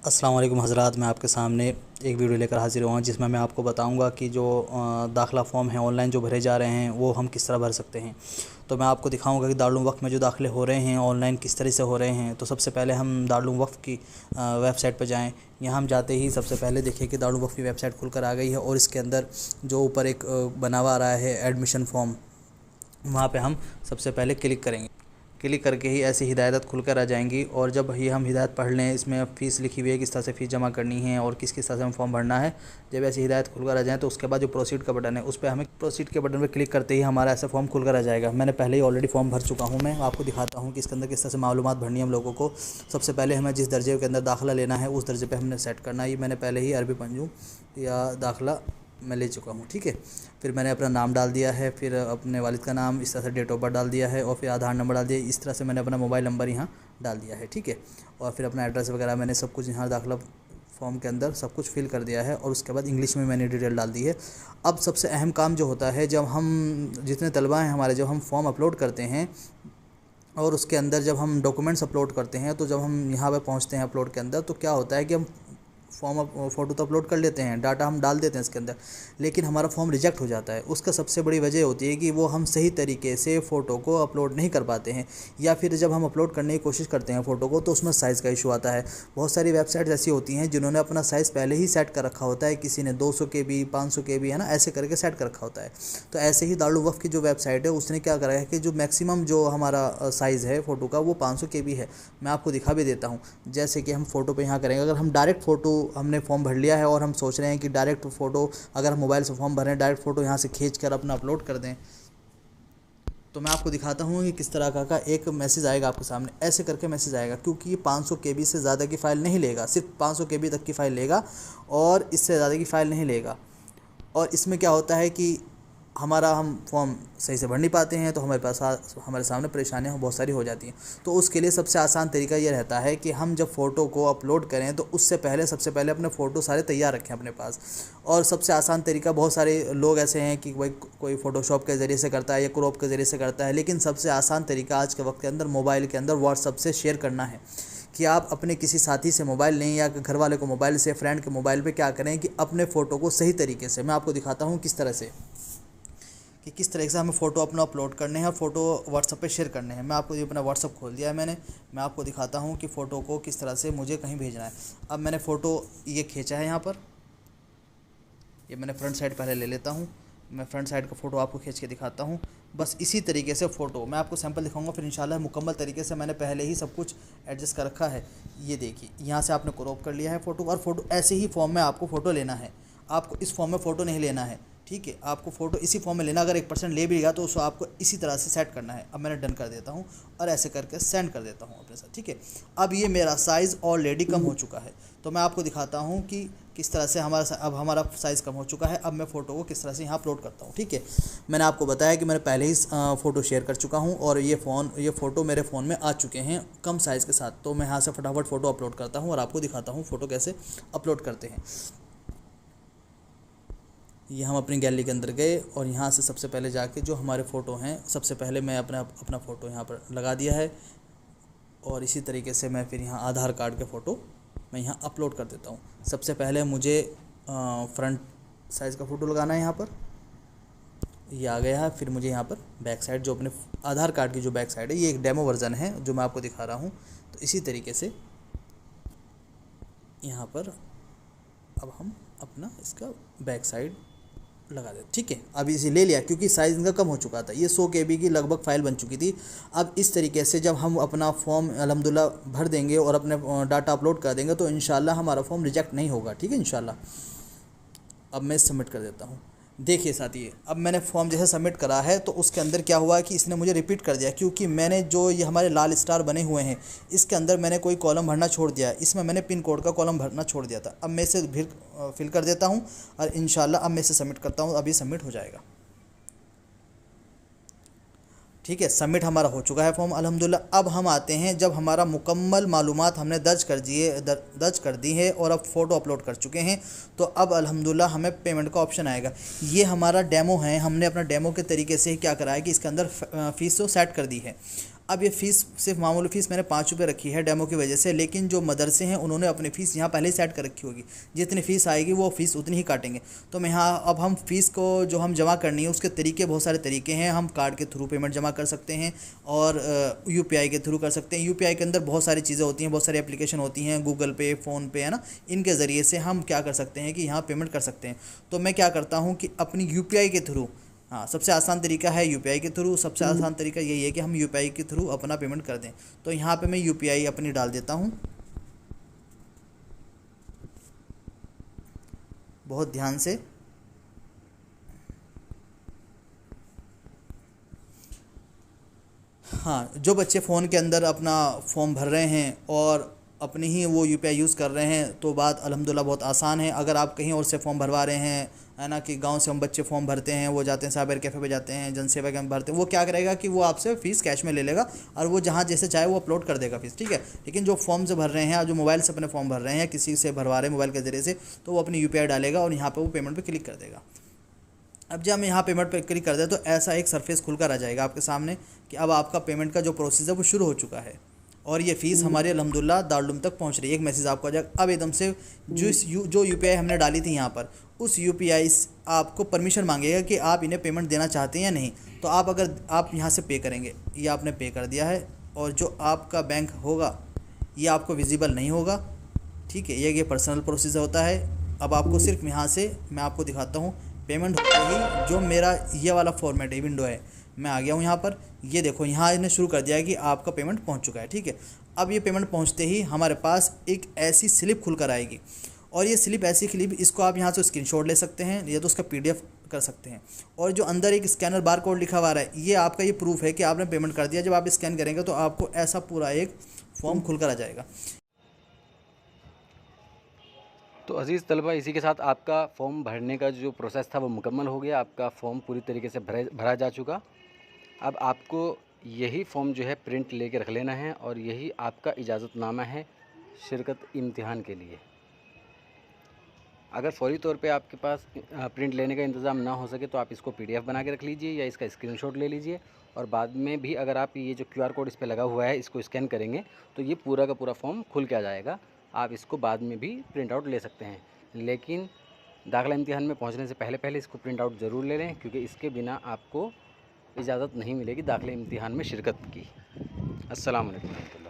अस्सलाम वालेकुम हज़रात, मैं आपके सामने एक वीडियो लेकर हाज़िर हुआ हूँ जिसमें मैं आपको बताऊंगा कि जो दाखिला फ़ॉर्म है ऑनलाइन जो भरे जा रहे हैं वो हम किस तरह भर सकते हैं। तो मैं आपको दिखाऊंगा कि दारुल वक़्फ़ में जो दाखिले हो रहे हैं ऑनलाइन किस तरह से हो रहे हैं। तो सबसे पहले हम दारुल वक़्फ़ की वेबसाइट पर जाएँ। यहाँ हम जाते ही सबसे पहले देखिए कि दारुल वक़्फ़ की वेबसाइट खुल कर आ गई है और इसके अंदर जो ऊपर एक बना हुआ आ रहा है एडमिशन फ़ॉर्म, वहाँ पे हम सबसे पहले क्लिक करेंगे। क्लिक करके ही ऐसी हिदायत खुलकर आ जाएंगी और जब ही हम हिदायत पढ़ लें, इसमें फ़ीस लिखी हुई है किस तरह से फ़ीस जमा करनी है और किस किस तरह से हम फॉर्म भरना है। जब ऐसी हिदायत खुलकर आ जाए तो उसके बाद जो प्रोसीड का बटन है उस पर हमें प्रोसीड के बटन पर क्लिक करते ही हमारा ऐसा फॉर्म खुलकर आ जाएगा। मैंने पहले ही ऑलरेडी फॉर्म भर चुका हूँ। मैं आपको दिखाता हूँ कि इसके अंदर किस तरह से मालूमात भरनी है हम लोगों को। सबसे पहले हमें जिस दर्जे के अंदर दाखिला लेना है उस दर्जे पर हमने सेट करना है। ये मैंने पहले ही अरबी पंजूम या दाखिला मैं ले चुका हूँ, ठीक है। फिर मैंने अपना नाम डाल दिया है, फिर अपने वालिद का नाम, इस तरह से डेट ऑफ बर्थ डाल दिया है और फिर आधार नंबर डाल दिया। इस तरह से मैंने अपना मोबाइल नंबर यहाँ डाल दिया है, ठीक है। और फिर अपना एड्रेस वगैरह मैंने सब कुछ यहाँ दाखिला फॉर्म के अंदर सब कुछ फिल कर दिया है और उसके बाद इंग्लिश में मैंने डिटेल डाल दी है। अब सबसे अहम काम जो होता है, जब हम जितने तलबा हैं हमारे, जब हम फॉर्म अपलोड करते हैं और उसके अंदर जब हम डॉक्यूमेंट्स अपलोड करते हैं, तो जब हम यहाँ पर पहुँचते हैं अपलोड के अंदर, तो क्या होता है कि हम फॉर्म फ़ोटो तो अपलोड कर लेते हैं, डाटा हम डाल देते हैं इसके अंदर, लेकिन हमारा फॉर्म रिजेक्ट हो जाता है। उसका सबसे बड़ी वजह होती है कि वो हम सही तरीके से फ़ोटो को अपलोड नहीं कर पाते हैं, या फिर जब हम अपलोड करने की कोशिश करते हैं फ़ोटो को तो उसमें साइज़ का इशू आता है। बहुत सारी वेबसाइट्स ऐसी होती हैं जिन्होंने अपना साइज़ पहले ही सेट कर रखा होता है, किसी ने 200 KB 500 KB है ना, ऐसे करके सेट कर रखा होता है। तो ऐसे ही दारुल वक़्फ़ की जो वेबसाइट है उसने क्या करा है कि जो मैक्सिमम जो हमारा साइज़ है फ़ोटो का वो 500 KB है। मैं आपको दिखा भी देता हूँ। जैसे कि हम फ़ोटो पे यहाँ करेंगे, अगर हम डायरेक्ट फ़ोटो हमने फॉर्म भर लिया है और हम सोच रहे हैं कि डायरेक्ट फ़ोटो, अगर हम मोबाइल से फॉर्म भरें, डायरेक्ट फ़ोटो यहाँ से खींच कर अपना अपलोड कर दें, तो मैं आपको दिखाता हूँ कि किस तरह का एक मैसेज आएगा आपके सामने। ऐसे करके मैसेज आएगा, क्योंकि ये 500 KB से ज़्यादा की फ़ाइल नहीं लेगा, सिर्फ 500 KB तक की फ़ाइल लेगा और इससे ज़्यादा की फ़ाइल नहीं लेगा। और इसमें क्या होता है कि हम फॉर्म सही से भर नहीं पाते हैं, तो हमारे सामने परेशानियाँ बहुत सारी हो जाती हैं। तो उसके लिए सबसे आसान तरीका ये रहता है कि हम जब फ़ोटो को अपलोड करें तो उससे पहले सबसे पहले अपने फ़ोटो सारे तैयार रखें अपने पास। और सबसे आसान तरीका, बहुत सारे लोग ऐसे हैं कि भाई कोई फ़ोटोशॉप के ज़रिए से करता है या क्रॉप के ज़रिए से करता है, लेकिन सबसे आसान तरीका आज के वक्त के अंदर मोबाइल के अंदर व्हाट्सअप से शेयर करना है। कि आप अपने किसी साथी से मोबाइल लें या घर वाले को मोबाइल से, फ्रेंड के मोबाइल पे क्या करें कि अपने फ़ोटो को सही तरीके से, मैं आपको दिखाता हूँ किस तरह से, कि किस तरह से हमें फ़ोटो अपना अपलोड करने हैं और फ़ोटो व्हाट्सअप पे शेयर करने हैं। मैं आपको ये अपना व्हाट्सअप खोल दिया है मैंने। मैं आपको दिखाता हूँ कि फ़ोटो को किस तरह से मुझे कहीं भेजना है। अब मैंने फ़ोटो ये खींचा है यहाँ पर, ये मैंने फ्रंट साइड पहले ले लेता हूँ। मैं फ्रंट साइड का फ़ोटो आपको खींच के दिखाता हूँ। बस इसी तरीके से फ़ोटो मैं आपको सैंपल दिखाऊंगा, फिर इंशाल्लाह मुकम्मल तरीके से मैंने पहले ही सब कुछ एडजस्ट कर रखा है। ये देखिए, यहाँ से आपने क्रॉप कर लिया है फ़ोटो, और फ़ोटो ऐसे ही फॉर्म में आपको फ़ोटो लेना है। आपको इस फॉर्म में फ़ोटो नहीं लेना है, ठीक है। आपको फ़ोटो इसी फॉर्म में लेना। अगर 1% ले भी गया तो उसको आपको इसी तरह से सेट करना है। अब मैंने डन कर देता हूँ और ऐसे करके सेंड कर देता हूँ अपने साथ, ठीक है। अब ये मेरा साइज़ ऑलरेडी कम हो चुका है, तो मैं आपको दिखाता हूँ कि किस तरह से अब हमारा साइज़ कम हो चुका है। अब मैं फ़ोटो को किस तरह से यहाँ अपलोड करता हूँ, ठीक है। मैंने आपको बताया कि मैंने पहले ही फ़ोटो शेयर कर चुका हूँ और ये फ़ोटो मेरे फ़ोन में आ चुके हैं कम साइज़ के साथ। तो मैं यहाँ से फटाफट फ़ोटो अपलोड करता हूँ और आपको दिखाता हूँ फ़ोटो कैसे अपलोड करते हैं। ये हम अपनी गैलरी के अंदर गए और यहाँ से सबसे पहले जाके जो हमारे फ़ोटो हैं, सबसे पहले मैं अपना फ़ोटो यहाँ पर लगा दिया है। और इसी तरीके से मैं फिर यहाँ आधार कार्ड के फ़ोटो मैं यहाँ अपलोड कर देता हूँ। सबसे पहले मुझे फ्रंट साइज़ का फ़ोटो लगाना है यहाँ पर, ये आ गया है। फिर मुझे यहाँ पर बैक साइड, जो अपने आधार कार्ड की जो बैक साइड है, ये एक डेमो वर्ज़न है जो मैं आपको दिखा रहा हूँ। तो इसी तरीके से यहाँ पर अब हम अपना इसका बैक साइड लगा दें, ठीक है। अब इसे ले लिया क्योंकि साइज़ इनका कम हो चुका था, ये 100 KB की लगभग फ़ाइल बन चुकी थी। अब इस तरीके से जब हम अपना फॉर्म अल्हम्दुलिल्लाह भर देंगे और अपने डाटा अपलोड कर देंगे तो इंशाल्लाह हमारा फॉर्म रिजेक्ट नहीं होगा, ठीक है, इंशाल्लाह। अब मैं सबमिट कर देता हूँ। देखिए साथी, अब मैंने फॉर्म जैसे सबमिट करा है तो उसके अंदर क्या हुआ कि इसने मुझे रिपीट कर दिया, क्योंकि मैंने जो ये हमारे लाल स्टार बने हुए हैं इसके अंदर मैंने कोई कॉलम भरना छोड़ दिया है। इसमें मैंने पिन कोड का कॉलम भरना छोड़ दिया था। अब मैं इसे फिर फिल कर देता हूँ और इंशाल्लाह अब मैं इसे सबमिट करता हूँ। अभी सबमिट हो जाएगा, ठीक है। सबमिट हमारा हो चुका है फॉर्म अल्हम्दुलिल्लाह। अब हम आते हैं, जब हमारा मुकम्मल मालूमात हमने दर्ज कर दी है और अब फ़ोटो अपलोड कर चुके हैं, तो अब अल्हम्दुलिल्लाह हमें पेमेंट का ऑप्शन आएगा। ये हमारा डेमो है, हमने अपना डेमो के तरीके से क्या करा है कि इसके अंदर फ़ीस तो सेट कर दी है। अब ये फ़ीस सिर्फ मामूली फ़ीस मैंने 5 रुपये रखी है डेमो की वजह से, लेकिन जो मदरसे हैं उन्होंने अपनी फ़ीस यहाँ पहले ही सेट कर रखी होगी, जितनी फ़ीस आएगी वो फ़ीस उतनी ही काटेंगे। तो मैं यहाँ अब हम फ़ीस को जो हम जमा करनी है उसके तरीके, बहुत सारे तरीके हैं। हम कार्ड के थ्रू पेमेंट जमा कर सकते हैं और यूपीआई के थ्रू कर सकते हैं। यूपीआई के अंदर बहुत सारी चीज़ें होती हैं, बहुत सारी एप्लीकेशन होती हैं, गूगल पे, फ़ोनपे, है ना, इनके ज़रिए से हम क्या कर सकते हैं कि यहाँ पेमेंट कर सकते हैं। तो मैं क्या करता हूँ कि अपनी यूपीआई के थ्रू, हाँ, सबसे आसान तरीका है यूपीआई के थ्रू। सबसे आसान तरीका यही है कि हम यूपीआई के थ्रू अपना पेमेंट कर दें। तो यहाँ पे मैं यूपीआई अपनी डाल देता हूँ, बहुत ध्यान से। हाँ, जो बच्चे फ़ोन के अंदर अपना फॉर्म भर रहे हैं और अपनी ही वो यूपीआई यूज़ कर रहे हैं तो बात अल्हम्दुलिल्लाह बहुत आसान है। अगर आप कहीं और से फॉर्म भरवा रहे हैं, है ना, कि गांव से हम बच्चे फॉर्म भरते हैं, वो जाते हैं साइबर कैफ़े पे जाते हैं, जनसेवा केंद्र भरते हैं, वो क्या करेगा कि वो आपसे फ़ीस कैश में ले लेगा और वो जहाँ जैसे चाहे वो अपलोड कर देगा फ़ीस, ठीक है। लेकिन जो फॉर्म से भर रहे हैं, जो मोबाइल से अपने फॉर्म भर रहे हैं, किसी से भरवा रहे हैं मोबाइल के ज़रिए से, तो वो अपनी यूपीआई डालेगा और यहाँ पर वो पेमेंट पर क्लिक कर देगा। अब जब हम यहाँ पेमेंट पे क्लिक कर दें तो ऐसा एक सरफेस खुलकर आ जाएगा आपके सामने कि अब आपका पेमेंट का जो प्रोसेस है वो शुरू हो चुका है और ये फ़ीस हमारी अल्हम्दुलिल्लाह दारुल तक पहुँच रही है। एक मैसेज आपको आ जाएगा। अब एकदम से जो यूपीआई हमने डाली थी यहाँ पर, उस यूपीआई आपको परमिशन मांगेगा कि आप इन्हें पेमेंट देना चाहते हैं या नहीं। तो अगर आप यहाँ से पे करेंगे, ये आपने पे कर दिया है और जो आपका बैंक होगा ये आपको विजिबल नहीं होगा, ठीक है। ये पर्सनल प्रोसीजर होता है। अब आपको सिर्फ यहाँ से मैं आपको दिखाता हूँ, पेमेंट होते ही जो मेरा ये वाला फॉर्मेट है, विंडो है, मैं आ गया हूँ यहाँ पर। ये देखो यहाँ इन्हें शुरू कर दिया है कि आपका पेमेंट पहुँच चुका है, ठीक है। अब ये पेमेंट पहुँचते ही हमारे पास एक ऐसी स्लिप खुल कर आएगी और ये स्लिप ऐसी स्लिप, इसको आप यहाँ से स्क्रीनशॉट ले सकते हैं या तो उसका पीडीएफ कर सकते हैं। और जो अंदर एक स्कैनर बार कोड लिखा हुआ है, ये आपका ये प्रूफ है कि आपने पेमेंट कर दिया। जब आप स्कैन करेंगे तो आपको ऐसा पूरा एक फॉर्म खुलकर आ जाएगा। तो अज़ीज़ तलबा, इसी के साथ आपका फ़ॉर्म भरने का जो प्रोसेस था वो मुकम्मल हो गया। आपका फ़ॉर्म पूरी तरीके से भरा जा चुका। अब आपको यही फ़ॉर्म जो है प्रिंट लेके रख लेना है और यही आपका इजाज़तनामा है शिरकत इम्तिहान के लिए। अगर फ़ौरी तौर पे आपके पास प्रिंट लेने का इंतज़ाम ना हो सके तो आप इसको पीडीएफ बना के रख लीजिए या इसका स्क्रीनशॉट ले लीजिए और बाद में भी अगर आप ये जो क्यूआर कोड इस पे लगा हुआ है इसको स्कैन करेंगे तो ये पूरा का पूरा फ़ॉर्म खुल के आ जाएगा। आप इसको बाद में भी प्रिंट आउट ले सकते हैं, लेकिन दाखिला इम्तिहान में पहुंचने से पहले पहले इसको प्रिंट आउट ज़रूर ले लें, क्योंकि इसके बिना आपको इजाज़त नहीं मिलेगी दाखिला इम्तिहान में शिरकत की। अस्सलाम वालेकुम।